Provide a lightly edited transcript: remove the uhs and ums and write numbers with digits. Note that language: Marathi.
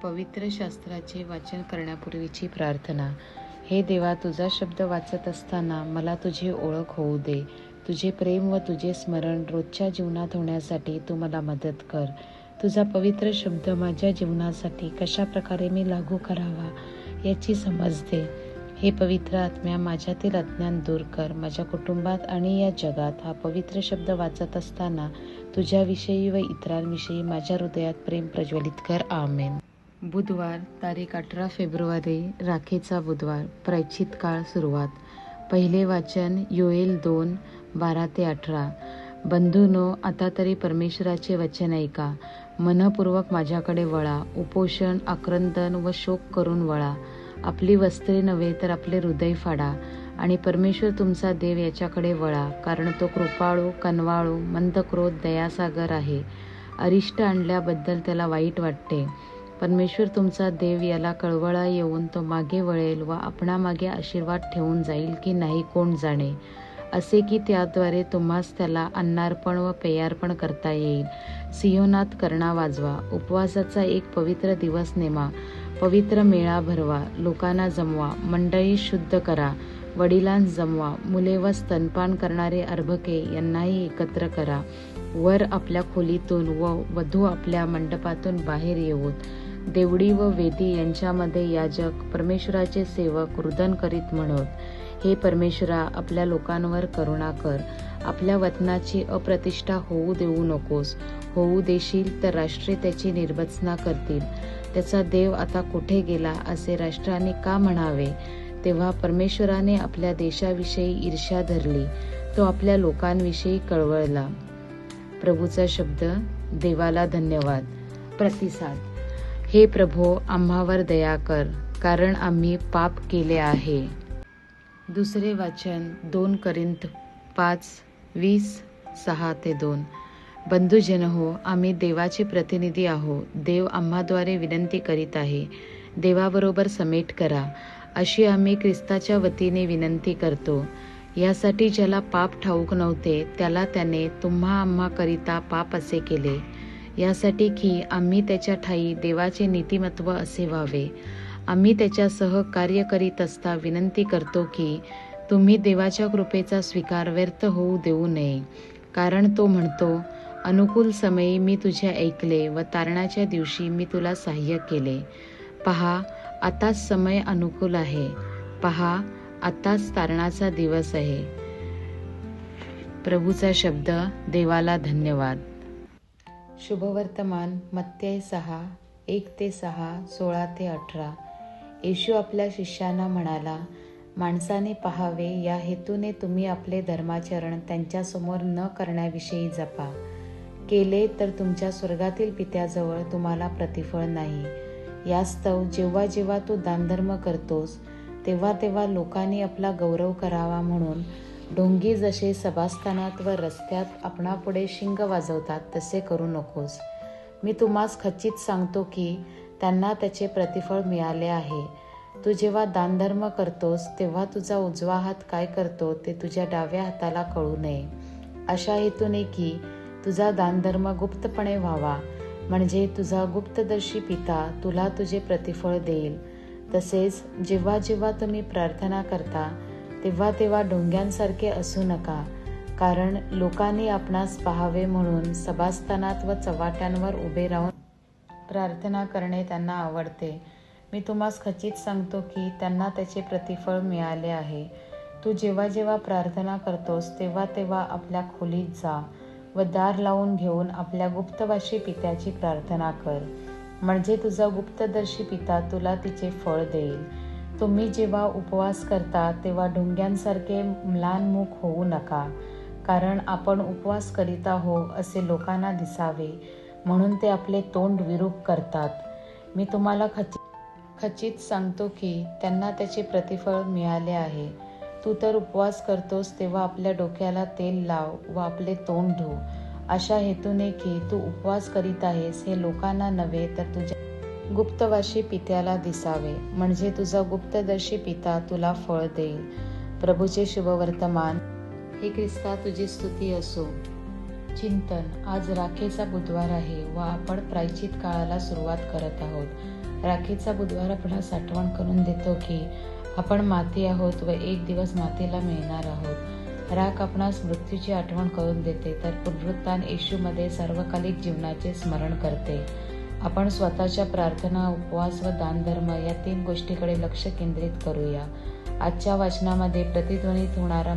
पवित्र शास्त्राचे वाचन करण्यापूर्वीची प्रार्थना. हे देवा, तुझा शब्द वाचत असताना मला तुझी ओळख होऊ दे. तुझे प्रेम व तुझे स्मरण रोजच्या जीवनात होण्यासाठी तू मला मदत कर. तुझा पवित्र शब्द माझ्या जीवनासाठी कशा प्रकारे मी लागू करावा याची समज दे. हे पवित्र आत्म्या, माझ्यातील अज्ञान दूर कर. माझ्या कुटुंबात आणि या जगात हा पवित्र शब्द वाचत असताना तुझ्याविषयी व इतरांविषयी माझ्या हृदयात प्रेम प्रज्वलित कर. आमेन. बुधवार, तारीख 18 फेब्रुवारी, राखेचा बुधवार. प्रायश्चित काळ सुरुवात. पहिले वाचन योएल 2:12-18. बंधूनो, आता तरी परमेश्वराचे वचन ऐका. मनपूर्वक माझ्याकडे वळा. उपोषण, आक्रंदन व शोक करून वळा. आपली वस्त्रे नव्हे तर आपले हृदय फाडा आणि परमेश्वर तुमचा देव याच्याकडे वळा, कारण तो कृपाळू, कनवाळू, मंदक्रोध, दयासागर आहे. अरिष्ट आणल्याबद्दल त्याला वाईट वाटते. परमेश्वर तुमचा देव याला कळवळा येऊन तो मागे वळेल व आपणामागे आशीर्वाद ठेवून जाईल की नाही कोण जाणे, असे की त्याद्वारे तुम्हास त्याला अन्नार्पण व पेयार्पण करता येईल. सियोनात कर्णा वाजवा. उपवासाचा एक पवित्र दिवस नेमा. पवित्र मेळा भरवा. लोकांना जमवा. मंडळी शुद्ध करा. वडिलांस जमवा. मुले व स्तनपान करणारे अर्भके यांनाही एकत्र करा. वर आपल्या खोलीतून व वधू आपल्या मंडपातून बाहेर येवोत. देवडी व वेदी यांच्यामध्ये याजक परमेश्वराचे सेवक रुदन करीत म्हणत, हे परमेश्वरा, आपल्या लोकांवर करुणा कर. आपल्या वतनाची अप्रतिष्ठा होऊ देऊ नकोस. होऊ देशील तर राष्ट्रे त्याची निर्वचना करतील. त्याचा देव आता कुठे गेला असे राष्ट्रांनी का म्हणावे? तेव्हा परमेश्वराने आपल्या देशाविषयी ईर्ष्या धरली. तो आपल्या लोकांविषयी कळवळला. प्रभूचा शब्द. देवाला धन्यवाद. प्रतिसाद. हे प्रभो, आम्हावर दया कर, कारण आम्ही पाप केले आहे. दुसरे वाचन 2 करिंथ 5:20-6-2. बंधुजन हो, आम्ही देवाचे प्रतिनिधी आहोत. देव आम्हाद्वारे विनंती करीत आहे. देवाबरोबर समेट करा, अशी आम्ही ख्रिस्ताच्या वतीने विनंती करतो. यासाठी ज्याला पाप ठाऊक नव्हते त्याला त्याने तुम्हा आम्हाकरिता पाप असे केले, यासाठी की आम्ही त्याच्या ठायी देवाचे नीतिमत्व असे व्हावे. आम्ही त्याच्यासह कार्य करीत असता विनंती करतो की तुम्ही देवाच्या कृपेचा स्वीकार व्यर्थ होऊ देऊ नये. कारण तो म्हणतो, अनुकूल समयी मी तुझे ऐकले व तारणाच्या दिवशी मी तुला सहाय्य केले. पहा, आताच समय अनुकूल आहे. पहा, आताच तारणाचा दिवस आहे. प्रभूचा शब्द. देवाला धन्यवाद. शुभवर्तमान. मत्तेय 6:1-6, 16-18. येशू आपल्या शिष्यांना म्हणाला, माणसाने पाहावे या हेतूने तुम्ही आपले धर्माचरण त्यांच्यासमोर न करण्याविषयी जपा. केले तर तुमच्या स्वर्गातील पित्याजवळ तुम्हाला प्रतिफळ नाही. यास्तव जेव्हा जेव्हा तू दानधर्म करतोस तेव्हा तेव्हा लोकांनी आपला गौरव करावा म्हणून ढोंगी जसे सभास्थानात व रस्त्यात आपणापुढे शिंग वाजवतात तसे करू नकोस. मी तुम्हास खचित सांगतो की त्यांना त्याचे प्रतिफळ मिळाले आहे. तू जेव्हा दानधर्म करतोस तेव्हा तुझा उजवा हात काय करतो ते तुझ्या डाव्या हाताला कळू नये, अशा हेतूने की तुझा दानधर्म गुप्तपणे व्हावा, म्हणजे तुझा गुप्तदर्शी पिता तुला तुझे प्रतिफळ देईल. तसेच जेव्हा जेव्हा तुम्ही प्रार्थना करता तेव्हा तेव्हा ढोंग्यांसारखे असू नका, कारण लोकांनी आपणास पाहावे म्हणून सभास्थानात व चव्हाट्यांवर उभे राहून प्रार्थना करणे त्यांना आवडते. मी तुम्हास खचित सांगतो की त्यांना त्याचे प्रतिफळ मिळाले आहे. तू जेव्हा जेव्हा प्रार्थना करतोस तेव्हा तेव्हा आपल्या खोलीत जा व दार लावून घेऊन आपल्या गुप्तवासी पित्याची प्रार्थना कर, म्हणजे तुझा गुप्तदर्शी पिता तुला तिचे फळ देईल. तुम्ही जेव्हा उपवास करता तेव्हा ढोंग्यांसारखे म्लानमुख होऊ नका, कारण आपण उपवास करीत आहो असे लोकांना दिसावे म्हणून ते आपले तोंड विरूप करतात. मी तुम्हाला खचित सांगतो की त्यांना त्याचे प्रतिफळ मिळाले आहे. तू तर उपवास करतोस तेव्हा आपल्या डोक्याला तेल लाव व आपले तोंड धु, अशा हेतूने की तू उपवास करीत आहेस हे लोकांना नव्हे तर तुझ्या गुप्तवासी पित्याला दिसावे, म्हणजे तुझा गुप्तदर्शी पिता तुला फळ देईल. प्रभूचे शुभवर्तमान. हे ख्रिस्ता, तुझी स्तुती असो. चिंतन. आज राखेचा बुधवार आहे व आपण प्रायश्चित काळाला सुरुवात करत आहोत. राखीचा बुधवार आपणास आठवण करून देतो की आपण माती आहोत व एक दिवस मातीला मिळणार आहोत. राख आपणास मृत्यूची आठवण करून देते, तर पुनरुत्थान येशूमध्ये सार्वकालिक जीवनाचे स्मरण करते. आपण स्वतःच्या प्रार्थना, उपवास व दानधर्म या 3 गोष्टीकडे लक्ष केंद्रित करूया. आजच्या वाचनामध्ये प्रतिध्वनित होणारा